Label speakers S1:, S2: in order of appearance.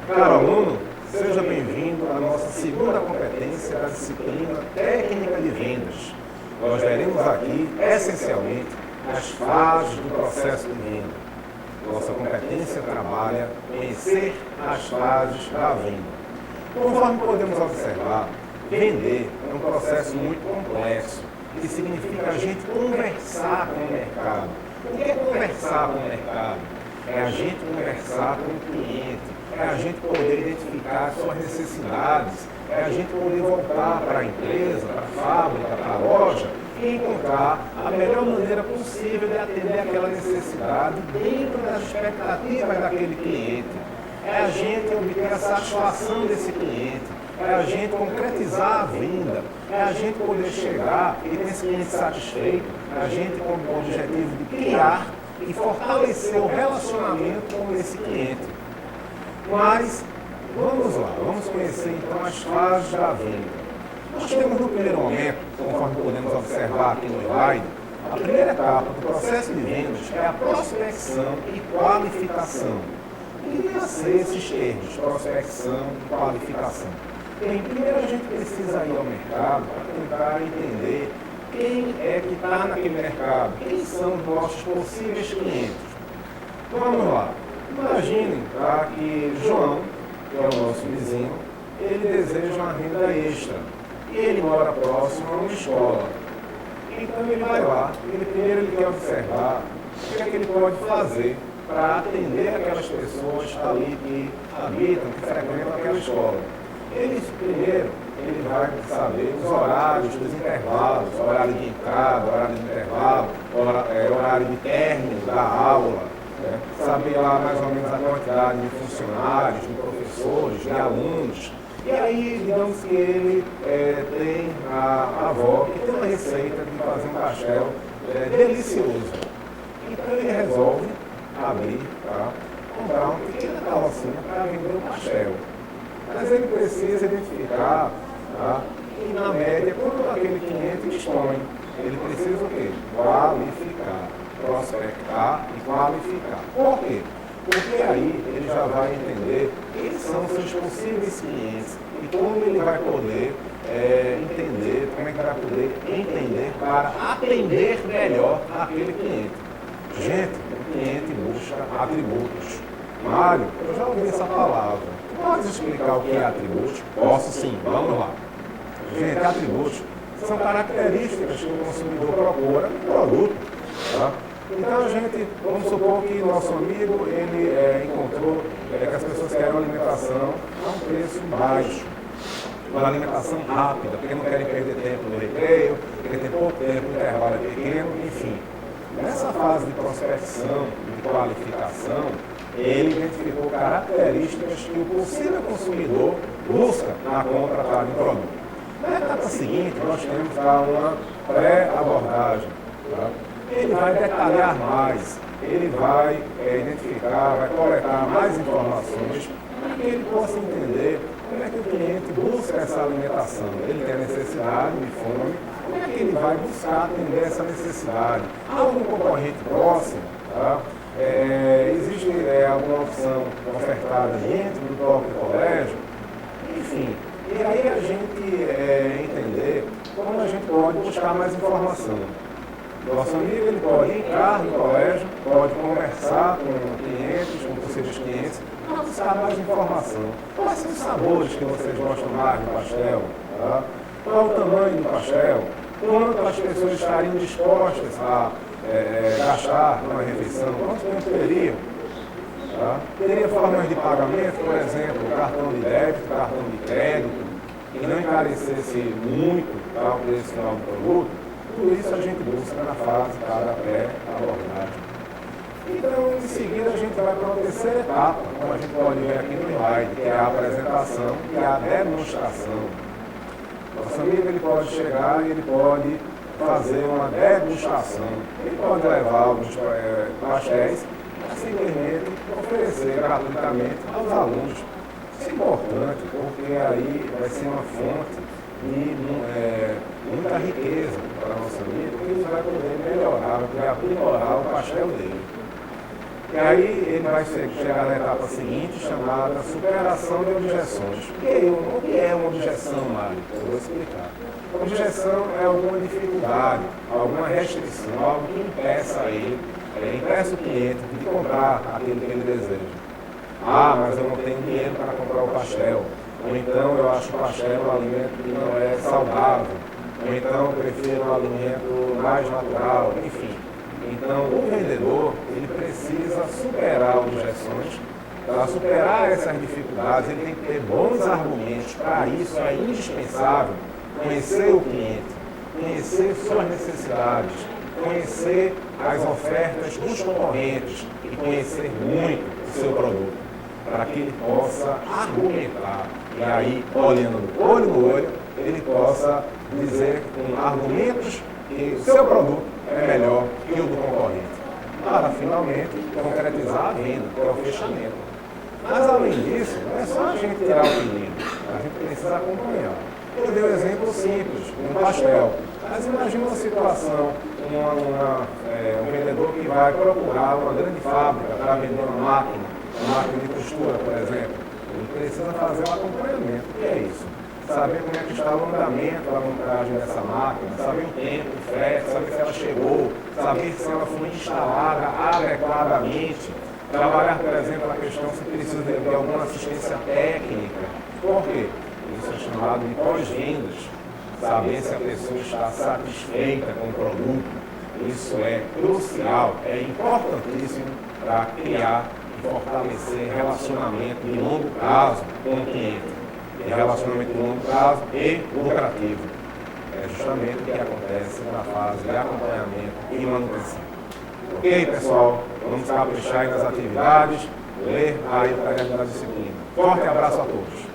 S1: Caro aluno, seja bem-vindo à nossa segunda competência da disciplina Técnica de Vendas. Nós veremos aqui, essencialmente, as fases do processo de venda. Nossa competência trabalha em conhecer as fases da venda. Conforme podemos observar, vender é um processo muito complexo, que significa a gente conversar com o mercado. O que é conversar com o mercado? É a gente conversar com o cliente, é a gente poder identificar suas necessidades, é a gente poder voltar para a empresa, para a fábrica, para a loja e encontrar a melhor maneira possível de atender aquela necessidade dentro das expectativas daquele cliente. É a gente obter a satisfação desse cliente, é a gente concretizar a venda, é a gente poder chegar e ter esse cliente satisfeito, é a gente com o objetivo de criar e fortalecer o relacionamento com esse cliente. Mas, vamos lá, vamos conhecer então as fases da venda. Nós temos no primeiro momento, conforme podemos observar aqui no slide, a primeira etapa do processo de vendas é a prospecção e qualificação. O que devem ser esses termos, prospecção e qualificação? Bem, primeiro a gente precisa ir ao mercado para tentar entender quem é que está naquele mercado, quem são os nossos possíveis clientes. Então vamos lá. Imaginem tá, que João, que é o nosso vizinho, ele deseja uma renda extra e ele mora próximo a uma escola. Então ele vai lá, primeiro ele quer observar o que é que ele pode fazer para atender aquelas pessoas ali que habitam, que frequentam aquela escola. Primeiro, ele vai saber os horários dos intervalos, horário de entrada, horário de intervalo, horário de término da aula, né? Saber lá mais ou menos a quantidade de funcionários, de professores, de alunos. E aí, digamos que ele tem a avó que tem uma receita de fazer um pastel delicioso. Então ele resolve abrir, tá? Comprar uma pequena carrocinha para vender o pastel. Mas ele precisa identificar, tá? E na média, quando aquele cliente dispõe, ele precisa o quê? Qualificar, prospectar e qualificar. Por quê? Porque aí ele já vai entender quem são seus possíveis clientes e como ele vai poder entender, como é que vai poder entender para atender melhor aquele cliente. Gente, o cliente busca atributos. Mário, eu já ouvi essa palavra. Pode explicar o que é atributos? Posso sim, vamos lá. Gente, atributos são características que o consumidor procura no produto. Tá? Então a gente, vamos supor que nosso amigo, ele encontrou que as pessoas querem uma alimentação a um preço baixo. Uma alimentação rápida, porque não querem perder tempo no recreio, porque tem pouco tempo, o intervalo é pequeno, enfim. Nessa fase de prospecção e de qualificação, ele identificou características que o possível consumidor busca na compra de um produto. Na etapa seguinte, nós temos uma pré-abordagem. Tá? Ele vai detalhar mais, ele vai identificar, vai coletar mais informações para que ele possa entender como é que o cliente busca essa alimentação. Ele tem a necessidade de fome, como é que ele vai buscar atender essa necessidade? Há algum concorrente próximo? Tá? Existe alguma opção ofertada dentro do próprio colégio? Enfim, e aí a gente entender como a gente pode buscar mais informação. Nosso amigo ele pode entrar no colégio, pode conversar com clientes, com possíveis clientes, para buscar mais informação. Quais são os sabores que vocês gostam mais do pastel? Tá? Qual o tamanho do pastel? Quanto as pessoas estariam dispostas a gastar numa refeição? Quanto tempo teriam? Tá? Teria formas de pagamento, por exemplo, cartão de débito, cartão de crédito, que não encarecesse muito o preço final do produto. Tudo isso a gente busca na fase da pré-abordagem. Então, em seguida, a gente vai para uma terceira etapa, como a gente pode ver aqui no slide, que é a apresentação e a demonstração. Nosso amigo ele pode chegar e ele pode fazer uma degustação. Ele pode levar alguns pastéis para simplesmente oferecer gratuitamente aos alunos. Isso é importante, porque aí vai ser uma fonte de muita riqueza para o nosso amigo, e isso vai poder melhorar, vai poder aprimorar o pastel dele. E aí ele vai chegar na etapa seguinte, chamada superação de objeções. O que é uma objeção, Mário? Eu vou explicar. Objeção é alguma dificuldade, alguma restrição, algo que impeça ele, impeça o cliente de comprar aquilo que ele deseja. Ah, mas eu não tenho dinheiro para comprar o pastel. Ou então eu acho o pastel um alimento que não é saudável. Ou então eu prefiro um alimento mais natural, enfim. Então, o vendedor, ele precisa superar objeções. Para superar essas dificuldades, ele tem que ter bons argumentos. Para isso, é indispensável conhecer o cliente, conhecer suas necessidades, conhecer as ofertas dos concorrentes e conhecer muito o seu produto, para que ele possa argumentar. E aí, olhando olho no olho, ele possa dizer com argumentos que o seu produto é melhor que o do concorrente, para finalmente concretizar a venda, que é o fechamento. Mas além disso, não é só a gente tirar o pedido, a gente precisa acompanhar. Eu dei um exemplo simples, um pastel. Mas imagine uma situação, um vendedor que vai procurar uma grande fábrica para vender uma máquina de costura, por exemplo. Ele precisa fazer um acompanhamento. O que é isso? Saber como é que está o andamento da montagem dessa máquina, saber o tempo, o frete, saber se ela chegou, saber se ela foi instalada adequadamente, trabalhar, por exemplo, a questão se precisa de alguma assistência técnica. Por quê? Isso é chamado de pós-vendas. Saber se a pessoa está satisfeita com o produto. Isso é crucial, é importantíssimo para criar e fortalecer relacionamento de longo prazo com o cliente. E relacionamento de longo prazo e lucrativo. É justamente o que acontece na fase de acompanhamento e manutenção. Ok, pessoal? Vamos caprichar aí nas atividades, ler aí o caderno da disciplina. Forte abraço a todos.